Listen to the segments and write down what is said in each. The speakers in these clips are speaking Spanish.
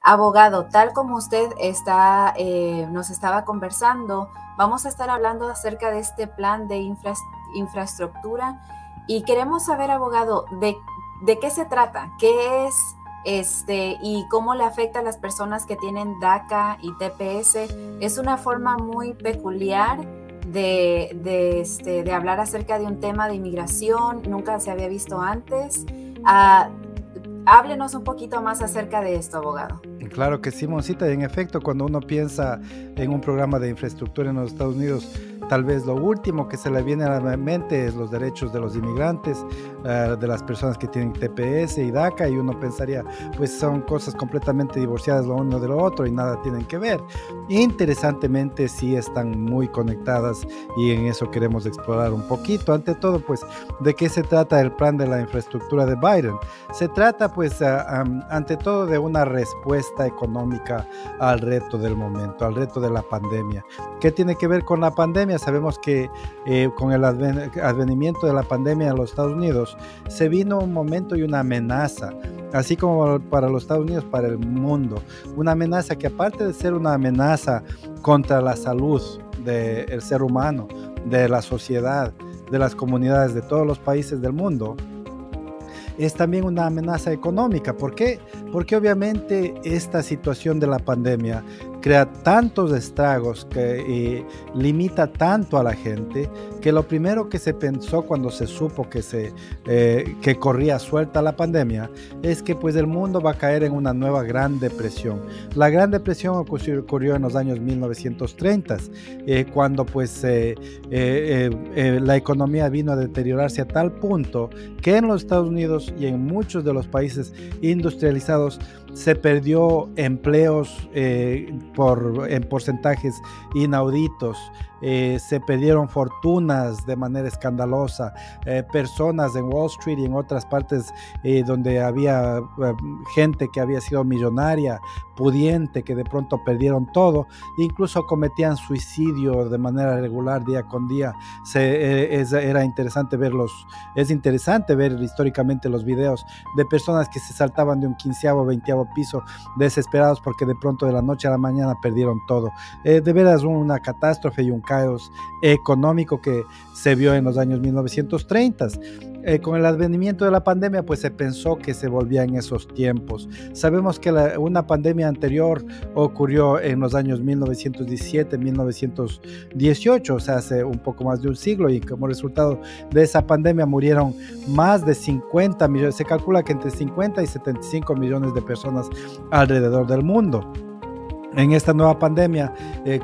Abogado, tal como usted nos estaba conversando, vamos a estar hablando acerca de este plan de infraestructura y queremos saber, abogado, de qué se trata, qué es y cómo le afecta a las personas que tienen DACA y TPS. Es una forma muy peculiar de hablar acerca de un tema de inmigración, nunca se había visto antes. Háblenos un poquito más acerca de esto, abogado. Claro que sí, Monsita. En efecto, cuando uno piensa en un programa de infraestructura en los Estados Unidos, tal vez lo último que se le viene a la mente es los derechos de los inmigrantes, de las personas que tienen TPS y DACA, y uno pensaría, pues son cosas completamente divorciadas lo uno de lo otro y nada tienen que ver. Interesantemente, sí están muy conectadas y en eso queremos explorar un poquito. Ante todo, pues, ¿de qué se trata el plan de la infraestructura de Biden? Se trata, pues, ante todo de una respuesta económica al reto del momento, al reto de la pandemia. ¿Qué tiene que ver con la pandemia? Sabemos que con el advenimiento de la pandemia en los Estados Unidos se vino un momento y una amenaza, así como para los Estados Unidos, para el mundo, una amenaza que, aparte de ser una amenaza contra la salud del ser humano, de la sociedad, de las comunidades de todos los países del mundo, es también una amenaza económica. ¿Por qué? Porque obviamente esta situación de la pandemia crea tantos estragos que limita tanto a la gente, que lo primero que se pensó cuando se supo que corría suelta la pandemia es que pues el mundo va a caer en una nueva Gran Depresión. La Gran Depresión ocurrió en los años 1930, cuando pues la economía vino a deteriorarse a tal punto que en los Estados Unidos y en muchos de los países industrializados se perdió empleos en porcentajes inauditos. Se perdieron fortunas de manera escandalosa. Personas en Wall Street y en otras partes donde había gente que había sido millonaria, pudiente, que de pronto perdieron todo, incluso cometían suicidio de manera regular día con día. Era interesante verlos. Es interesante ver históricamente los videos de personas que se saltaban de un 15º o 20º piso desesperados porque de pronto de la noche a la mañana perdieron todo. De veras una catástrofe y un caos económico que se vio en los años 1930. Con el advenimiento de la pandemia, pues se pensó que se volvía en esos tiempos. Sabemos que una pandemia anterior ocurrió en los años 1917, 1918, o sea, hace un poco más de un siglo, y como resultado de esa pandemia murieron más de 50 millones, se calcula que entre 50 y 75 millones de personas alrededor del mundo. En esta nueva pandemia,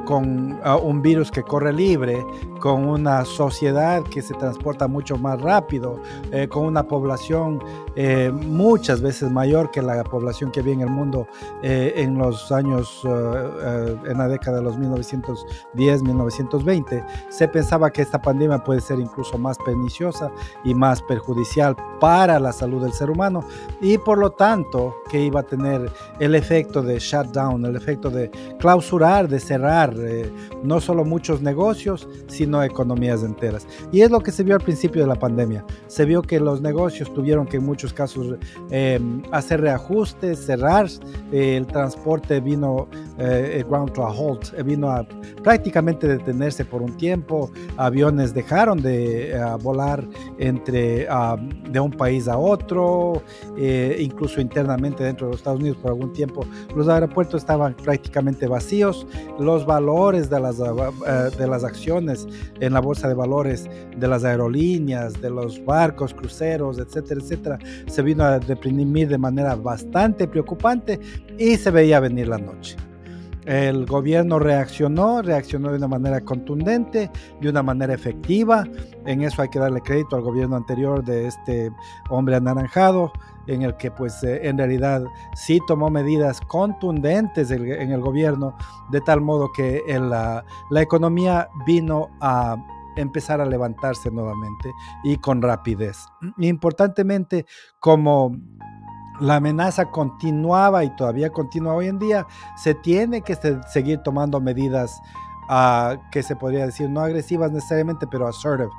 con un virus que corre libre, con una sociedad que se transporta mucho más rápido, con una población muchas veces mayor que la población que había en el mundo en los años, en la década de los 1910, 1920, se pensaba que esta pandemia puede ser incluso más perniciosa y más perjudicial para la salud del ser humano, y por lo tanto que iba a tener el efecto de shutdown, el efecto de clausurar, de cerrar no solo muchos negocios, sino economías enteras. Y es lo que se vio al principio de la pandemia. Se vio que los negocios tuvieron que en muchos casos hacer reajustes, cerrar. El transporte vino ground to a halt, vino a prácticamente detenerse por un tiempo. Aviones dejaron de volar de un país a otro, incluso internamente dentro de los Estados Unidos por algún tiempo. Los aeropuertos estaban prácticamente vacíos. Los valores de las acciones en la bolsa de valores de las aerolíneas, de los barcos, cruceros, etcétera, etcétera, se vino a deprimir de manera bastante preocupante y se veía venir la noche. El gobierno reaccionó de una manera contundente, de una manera efectiva. En eso hay que darle crédito al gobierno anterior de este hombre anaranjado, en el que pues en realidad sí tomó medidas contundentes en el gobierno, de tal modo que la economía vino a empezar a levantarse nuevamente y con rapidez. Importantemente, como la amenaza continuaba y todavía continúa hoy en día, se tiene que seguir tomando medidas que se podría decir, no agresivas necesariamente, pero assertive,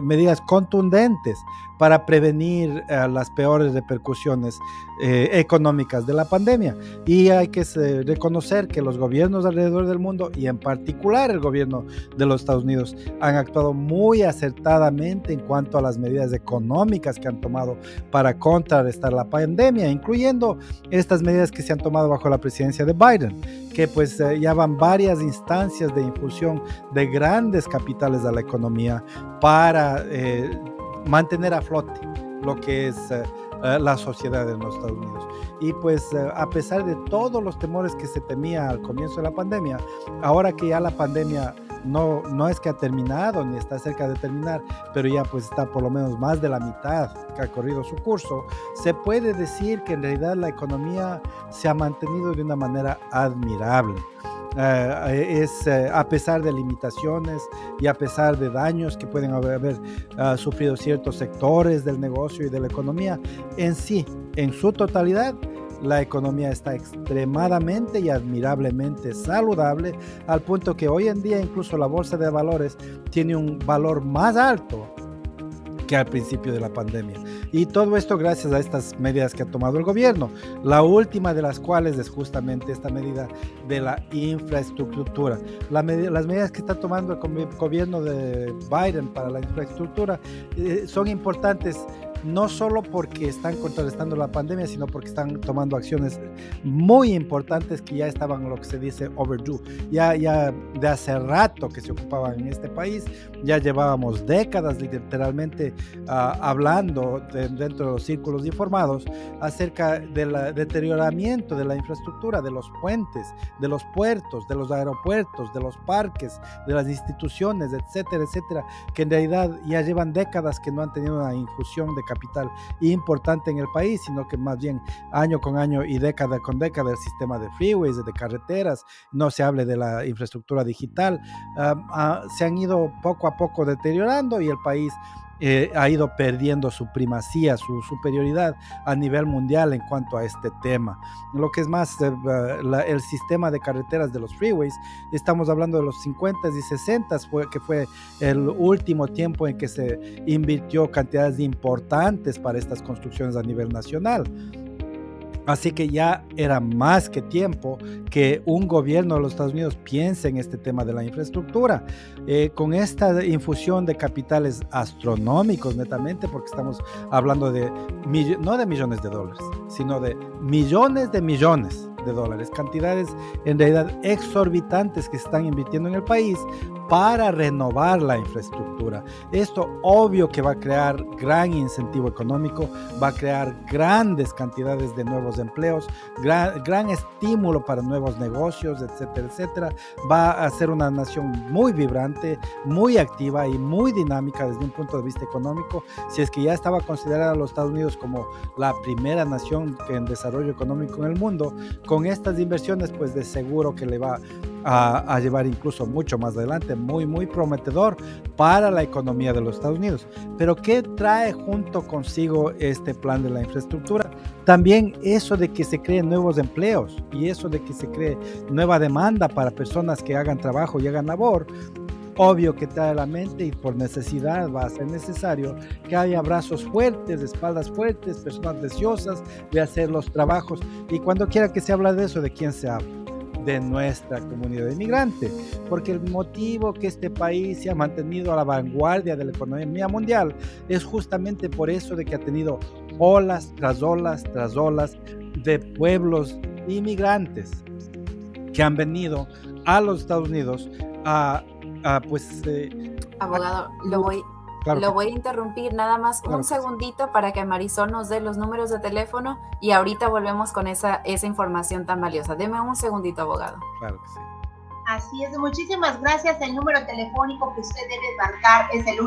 medidas contundentes para prevenir las peores repercusiones económicas de la pandemia. Y hay que reconocer que los gobiernos alrededor del mundo, y en particular el gobierno de los Estados Unidos, han actuado muy acertadamente en cuanto a las medidas económicas que han tomado para contrarrestar la pandemia, incluyendo estas medidas que se han tomado bajo la presidencia de Biden, que pues ya van varias instancias de infusión de grandes capitales a la economía para mantener a flote lo que es la sociedad en los Estados Unidos. Y pues a pesar de todos los temores que se temía al comienzo de la pandemia, ahora que ya la pandemia no es que ha terminado ni está cerca de terminar, pero ya pues está por lo menos más de la mitad que ha corrido su curso, se puede decir que en realidad la economía se ha mantenido de una manera admirable. A pesar de limitaciones y a pesar de daños que pueden haber sufrido ciertos sectores del negocio y de la economía, en sí, en su totalidad, la economía está extremadamente y admirablemente saludable, al punto que hoy en día incluso la bolsa de valores tiene un valor más alto que al principio de la pandemia. Y todo esto gracias a estas medidas que ha tomado el gobierno, la última de las cuales es justamente esta medida de la infraestructura. Las medidas que está tomando el gobierno de Biden para la infraestructura son importantes, no solo porque están contrarrestando la pandemia, sino porque están tomando acciones muy importantes que ya estaban, lo que se dice, overdue. Ya de hace rato que se ocupaban en este país, ya llevábamos décadas literalmente hablando dentro de los círculos informados acerca del deterioramiento de la infraestructura, de los puentes, de los puertos, de los aeropuertos, de los parques, de las instituciones, etcétera, etcétera, que en realidad ya llevan décadas que no han tenido una infusión de capital importante en el país, sino que más bien año con año y década con década el sistema de freeways, de carreteras, no se hable de la infraestructura digital, se han ido poco a poco deteriorando y el país ha ido perdiendo su primacía, su superioridad a nivel mundial en cuanto a este tema. Lo que es más, el sistema de carreteras de los freeways, estamos hablando de los 50s y 60s, que fue el último tiempo en que se invirtió cantidades importantes para estas construcciones a nivel nacional. Así que ya era más que tiempo que un gobierno de los Estados Unidos piense en este tema de la infraestructura. Con esta infusión de capitales astronómicos, netamente, porque estamos hablando de no de millones de dólares, sino de millones de dólares, cantidades en realidad exorbitantes que se están invirtiendo en el país para renovar la infraestructura. Esto obvio que va a crear gran incentivo económico, va a crear grandes cantidades de nuevos empleos, gran estímulo para nuevos negocios, etcétera, etcétera. Va a ser una nación muy vibrante, muy activa y muy dinámica desde un punto de vista económico. Si es que ya estaba considerada los Estados Unidos como la primera nación en desarrollo económico en el mundo, con estas inversiones pues de seguro que le va a llevar incluso mucho más adelante, muy prometedor para la economía de los Estados Unidos. Pero ¿qué trae junto consigo este plan de la infraestructura? También eso de que se creen nuevos empleos y eso de que se cree nueva demanda para personas que hagan trabajo y hagan labor. Obvio que trae a la mente y por necesidad va a ser necesario que haya brazos fuertes, espaldas fuertes, personas deseosas de hacer los trabajos. Y cuando quiera que se habla de eso, ¿de quién se habla? De nuestra comunidad inmigrante, porque el motivo que este país se ha mantenido a la vanguardia de la economía mundial es justamente por eso de que ha tenido olas tras olas tras olas de pueblos inmigrantes que han venido a los Estados Unidos abogado, lo voy a interrumpir nada más un segundito para que Marisol nos dé los números de teléfono y ahorita volvemos con esa información tan valiosa. Deme un segundito, abogado. Claro que sí. Así es, muchísimas gracias. El número telefónico que usted debe marcar es el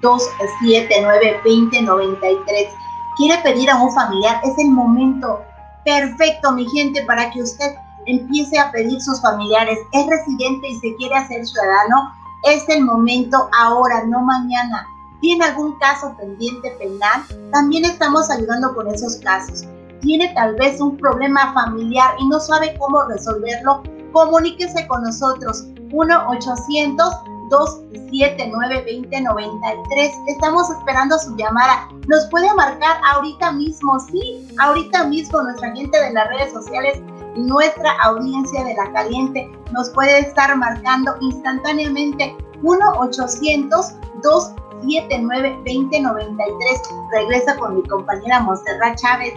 1-800-279-2093. ¿Quiere pedir a un familiar? Es el momento perfecto, mi gente, para que usted empiece a pedir sus familiares. Es residente y se quiere hacer ciudadano. Es el momento ahora, no mañana. ¿Tiene algún caso pendiente penal? También estamos ayudando con esos casos. ¿Tiene tal vez un problema familiar y no sabe cómo resolverlo? Comuníquese con nosotros, 1-800-279-2093. Estamos esperando su llamada. Nos puede marcar ahorita mismo, sí, ahorita mismo. Nuestra gente de las redes sociales, nuestra audiencia de La Caliente, nos puede estar marcando instantáneamente, 1-800-279-2093. Regresa con mi compañera Montserrat Chávez.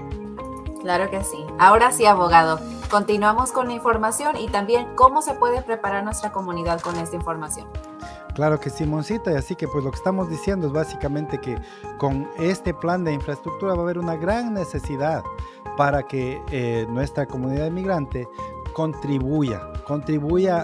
Claro que sí. Ahora sí, abogado. Continuamos con la información y también cómo se puede preparar nuestra comunidad con esta información. Claro que sí, Moncita, y así que pues lo que estamos diciendo es básicamente que con este plan de infraestructura va a haber una gran necesidad para que nuestra comunidad inmigrante contribuya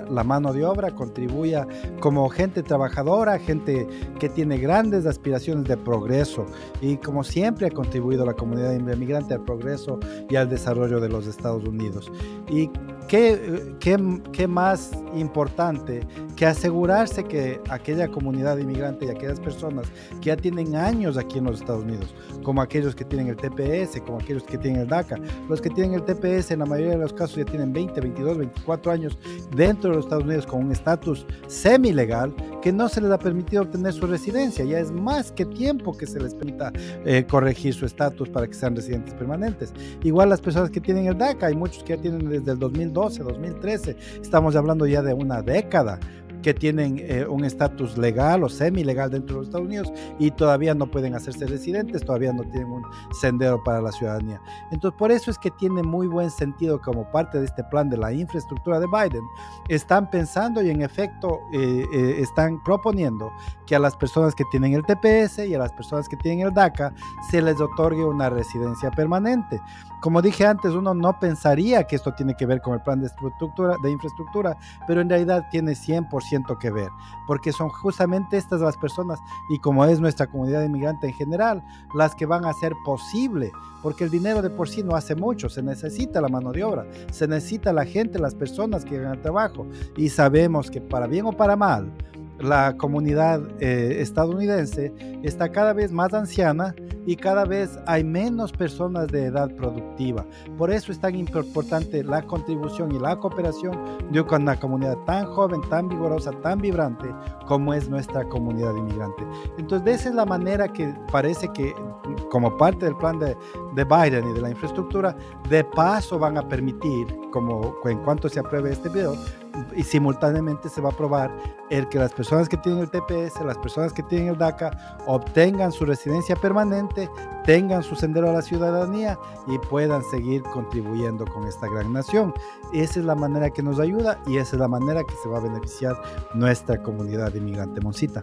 la mano de obra, contribuya como gente trabajadora, gente que tiene grandes aspiraciones de progreso, y como siempre ha contribuido la comunidad inmigrante al progreso y al desarrollo de los Estados Unidos. Y ¿qué más importante que asegurarse que aquella comunidad inmigrante y aquellas personas que ya tienen años aquí en los Estados Unidos, como aquellos que tienen el TPS, como aquellos que tienen el DACA, los que tienen el TPS en la mayoría de los casos ya tienen 20, 22, 24 años dentro de los Estados Unidos con un estatus semilegal que no se les ha permitido obtener su residencia. Ya es más que tiempo que se les permita corregir su estatus para que sean residentes permanentes. Igual las personas que tienen el DACA, hay muchos que ya tienen desde el 2012, 2013, estamos hablando ya de una década que tienen un estatus legal o semi-legal dentro de los Estados Unidos y todavía no pueden hacerse residentes, todavía no tienen un sendero para la ciudadanía. Entonces, por eso es que tiene muy buen sentido, como parte de este plan de la infraestructura de Biden, están pensando y en efecto están proponiendo que a las personas que tienen el TPS y a las personas que tienen el DACA se les otorgue una residencia permanente. Como dije antes, uno no pensaría que esto tiene que ver con el plan de infraestructura, pero en realidad tiene 100% que ver, porque son justamente estas las personas, y como es nuestra comunidad inmigrante en general, las que van a hacer posible, porque el dinero de por sí no hace mucho, se necesita la mano de obra, se necesita la gente, las personas que hagan el trabajo, y sabemos que para bien o para mal, la comunidad estadounidense está cada vez más anciana y cada vez hay menos personas de edad productiva. Por eso es tan importante la contribución y la cooperación de una comunidad tan joven, tan vigorosa, tan vibrante como es nuestra comunidad inmigrante. Entonces, de esa es la manera que parece que, como parte del plan de Biden y de la infraestructura, de paso van a permitir, como en cuanto se apruebe este bill, y simultáneamente se va a aprobar el que las personas que tienen el TPS, las personas que tienen el DACA, obtengan su residencia permanente, tengan su sendero a la ciudadanía y puedan seguir contribuyendo con esta gran nación. Esa es la manera que nos ayuda y esa es la manera que se va a beneficiar nuestra comunidad inmigrante. Moncita.